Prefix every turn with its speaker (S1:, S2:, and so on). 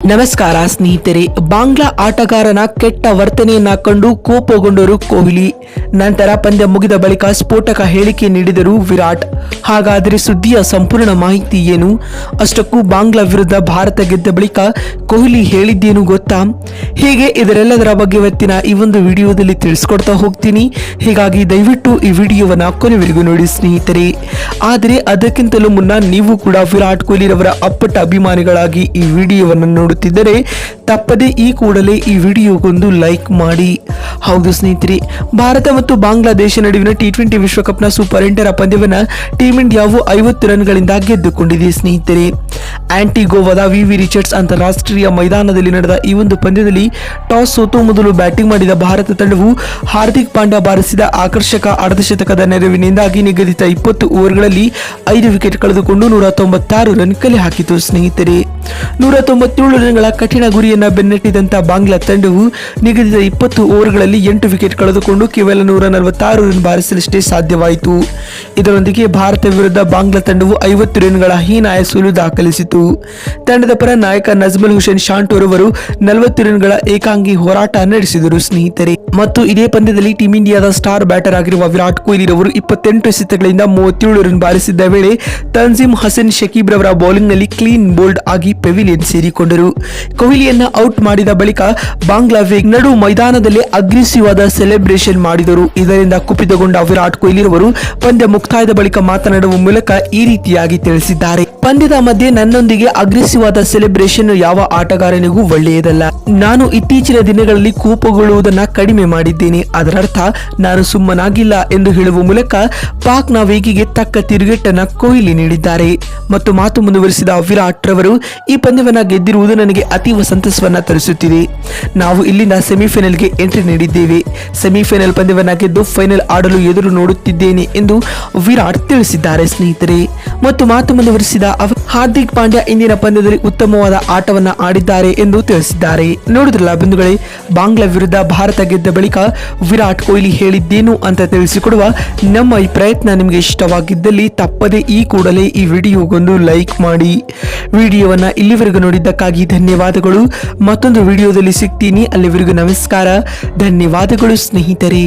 S1: ನಮಸ್ಕಾರ ಸ್ನೇಹಿತರೆ. ಬಾಂಗ್ಲಾ ಆಟಗಾರನ ಕೆಟ್ಟ ವರ್ತನೆಯನ್ನ ಕಂಡು ಕೋಪಗೊಂಡರು ಕೊಹ್ಲಿ. ನಂತರ ಪಂದ್ಯ ಮುಗಿದ ಬಳಿಕ ಸ್ಫೋಟಕ ಹೇಳಿಕೆ ನೀಡಿದರು ವಿರಾಟ್. ಹಾಗಾದರೆ ಸುದ್ದಿಯ ಸಂಪೂರ್ಣ ಮಾಹಿತಿ ಏನು? ಅಷ್ಟಕ್ಕೂ ಬಾಂಗ್ಲಾ ವಿರುದ್ಧ ಭಾರತ ಗೆದ್ದ ಬಳಿಕ ಕೊಹ್ಲಿ ಹೇಳಿದ್ದೇನು ಗೊತ್ತಾ? ಹೀಗೆ ಇದರೆಲ್ಲದರ ಬಗ್ಗೆ ಇವತ್ತಿನ ಈ ಒಂದು ವಿಡಿಯೋದಲ್ಲಿ ತಿಳಿಸ್ಕೊಡ್ತಾ ಹೋಗ್ತೀನಿ. ಹೀಗಾಗಿ ದಯವಿಟ್ಟು ಈ ವಿಡಿಯೋವನ್ನ ಕೊನೆವರೆಗೂ ನೋಡಿ ಸ್ನೇಹಿತರೆ. ಆದರೆ ಅದಕ್ಕಿಂತಲೂ ಮುನ್ನ ನೀವು ಕೂಡ ವಿರಾಟ್ ಕೊಹ್ಲಿರವರ ಅಪ್ಪಟ ಅಭಿಮಾನಿಗಳಾಗಿ ಈ ವಿಡಿಯೋವನ್ನು ನೋಡುತ್ತಿದ್ದರೆ ತಪ್ಪದೆ ಈ ಕೂಡಲೇ ಈ ವಿಡಿಯೋಗೊಂದು ಲೈಕ್ ಮಾಡಿ. ಹೌದು ಸ್ನೇಹಿತರೆ, ಭಾರತ ಮತ್ತು ಬಾಂಗ್ಲಾದೇಶ ನಡುವಿನ T20 ವಿಶ್ವಕಪ್ನ ಸೂಪರ್ 8ರ ಪಂದ್ಯವನ್ನು ಟೀಂ ಇಂಡಿಯಾವು 50 ರನ್ಗಳಿಂದ ಗೆದ್ದುಕೊಂಡಿದೆ ಸ್ನೇಹಿತರೆ. ಆಂಟಿಗೋವಾದ ವಿ ರಿಚರ್ಡ್ಸ್ ಅಂತಾರಾಷ್ಟ್ರೀಯ ಮೈದಾನದಲ್ಲಿ ನಡೆದ ಈ ಒಂದು ಪಂದ್ಯದಲ್ಲಿ ಟಾಸ್ ಸೋತು ಮೊದಲು ಬ್ಯಾಟಿಂಗ್ ಮಾಡಿದ ಭಾರತ ತಂಡವು ಹಾರ್ದಿಕ್ ಪಾಂಡ್ಯ ಬಾರಿಸಿದ ಆಕರ್ಷಕ ಅರ್ಧಶತಕದ ನೆರವಿನಿಂದಾಗಿ ನಿಗದಿತ 20 ಓವರ್ಗಳಲ್ಲಿ 5 ವಿಕೆಟ್ ಕಳೆದುಕೊಂಡು 196 ರನ್ ಕಲೆ ಹಾಕಿತು ಸ್ನೇಹಿತರೆ. 197 ರನ್ಗಳ ಕಠಿಣ ಗುರಿಯನ್ನ ಬೆನ್ನಟ್ಟಿದಂತ ಬಾಂಗ್ಲಾ ತಂಡವು ನಿಗದಿತ 20 ಓವರ್ಗಳಲ್ಲಿ 8 ವಿಕೆಟ್ ಕಳೆದುಕೊಂಡು ಕೇವಲ 146 ರನ್ ಬಾರಿಸಲಷ್ಟೇ ಸಾಧ್ಯವಾಯಿತು. ಇದರೊಂದಿಗೆ ಭಾರತ ವಿರುದ್ಧ ಬಾಂಗ್ಲಾ ತಂಡವು 50 ರನ್ಗಳ ಹೀನಾಯ ಸೋಲು ದಾಖಲಿಸಿತು. ತಂಡದ ಪರ ನಾಯಕ ನಜ್ಮಲ್ ಹುಸೇನ್ ಶಾಂಟೋರವರು 40 ರನ್ಗಳ ಏಕಾಂಗಿ ಹೋರಾಟ ನಡೆಸಿದರು ಸ್ನೇಹಿತರೆ. ಮತ್ತು ಇದೇ ಪಂದ್ಯದಲ್ಲಿ ಟೀಂ ಇಂಡಿಯಾದ ಸ್ಟಾರ್ ಬ್ಯಾಟರ್ ಆಗಿರುವ ವಿರಾಟ್ ಕೊಹ್ಲಿ ರವರು 28 ಎಸೆತಗಳಿಂದ 37 ರನ್ ಬಾರಿಸಿದ್ದ ವೇಳೆ ತನ್ಜೀಮ್ ಹಸನ್ ಶಕೀಬ್ ರವರ ಬೌಲಿಂಗ್ ನಲ್ಲಿ ಕ್ಲೀನ್ ಬೋಲ್ಡ್ ಆಗಿ ಪೆವಿಲಿಯನ್ ಸೇರಿಕೊಂಡರು. ಕೊಹ್ಲಿಯನ್ನ ಔಟ್ ಮಾಡಿದ ಬಳಿಕ ಬಾಂಗ್ಲಾ ನಡು ಮೈದಾನದಲ್ಲಿ ಅಗ್ರೆಸಿವ್ ಆದ ಸೆಲೆಬ್ರೇಷನ್ ಮಾಡಿದರು. ಇದರಿಂದ ಕುಪಿತಗೊಂಡ ವಿರಾಟ್ ಕೊಹ್ಲಿ ರವರು ಪಂದ್ಯ ಮುಕ್ತಾಯದ ಬಳಿಕ ಮಾತನಾಡುವ ಮೂಲಕ ಈ ರೀತಿಯಾಗಿ ತಿಳಿಸಿದ್ದಾರೆ. ಪಂದ್ಯದ ಮಧ್ಯೆ ನನ್ನೊಂದಿಗೆ ಅಗ್ರೆಸಿವ್ ಆದ ಸೆಲೆಬ್ರೇಷನ್ ಯಾವ ಆಟಗಾರನಿಗೂ ಒಳ್ಳೆಯದಲ್ಲ. ನಾನು ಇತ್ತೀಚಿನ ದಿನಗಳಲ್ಲಿ ಕೋಪಗೊಳ್ಳುವುದನ್ನ ಕಡಿಮೆ ಮಾಡಿದ್ದೇನೆ. ಅದರರ್ಥ ನಾನು ಸುಮ್ಮನಾಗಿಲ್ಲ ಎಂದು ಹೇಳುವ ಮೂಲಕ ಪಾಕ್ನ ವೇಗಿಗೆ ತಕ್ಕ ತಿರುಗೇಟನ್ನ ಕೊಹ್ಲಿ ನೀಡಿದ್ದಾರೆ. ಮತ್ತು ಮಾತು ಮುಂದುವರಿಸಿದ ವಿರಾಟ್ ರವರು, ಈ ಪಂದ್ಯವನ್ನ ಗೆದ್ದಿರುವುದು ನನಗೆ ಅತೀವ ಸಂತಸವನ್ನ ತರಿಸುತ್ತಿದೆ. ನಾವು ಇಲ್ಲಿಂದ ಸೆಮಿಫೈನಲ್ಗೆ ಎಂಟ್ರಿ ನೀಡಿದ್ದೇವೆ. ಸೆಮಿಫೈನಲ್ ಪಂದ್ಯವನ್ನ ಗೆದ್ದು ಫೈನಲ್ ಆಡಲು ಎದುರು ನೋಡುತ್ತಿದ್ದೇನೆ ಎಂದು ವಿರಾಟ್ ತಿಳಿಸಿದ್ದಾರೆ ಸ್ನೇಹಿತರೆ. ಮತ್ತು ಮಾತು ಮುಂದುವರಿಸಿದ ಹಾರ್ದಿಕ್ ಪಾಂಡ್ಯ ಇಂದಿನ ಪಂದ್ಯದಲ್ಲಿ ಉತ್ತಮವಾದ ಆಟವನ್ನ ಆಡಿದ್ದಾರೆ ಎಂದು ತಿಳಿಸಿದ್ದಾರೆ. ನೋಡಿದ್ರಲ್ಲ ಬಂಧುಗಳೇ, ಬಾಂಗ್ಲಾ ವಿರುದ್ಧ ಭಾರತ ಗೆದ್ದ ಬಳಿಕ ವಿರಾಟ್ ಕೊಹ್ಲಿ ಹೇಳಿದ್ದೇನು ಅಂತ ತಿಳಿಸಿಕೊಡುವ ನಮ್ಮ ಈ ಪ್ರಯತ್ನ ನಿಮಗೆ ಇಷ್ಟವಾಗಿದ್ದಲ್ಲಿ ತಪ್ಪದೆ ಈ ಕೂಡಲೇ ಈ ವಿಡಿಯೋಗೊಂದು ಲೈಕ್ ಮಾಡಿ. ವಿಡಿಯೋವನ್ನ ಇಲ್ಲಿವರೆಗೂ ನೋಡಿದ್ದಕ್ಕಾಗಿ ಧನ್ಯವಾದಗಳು. ಮತ್ತೊಂದು ವಿಡಿಯೋದಲ್ಲಿ ಸಿಗ್ತೀನಿ. ಅಲ್ಲಿವರೆಗೂ ನಮಸ್ಕಾರ, ಧನ್ಯವಾದಗಳು ಸ್ನೇಹಿತರೆ.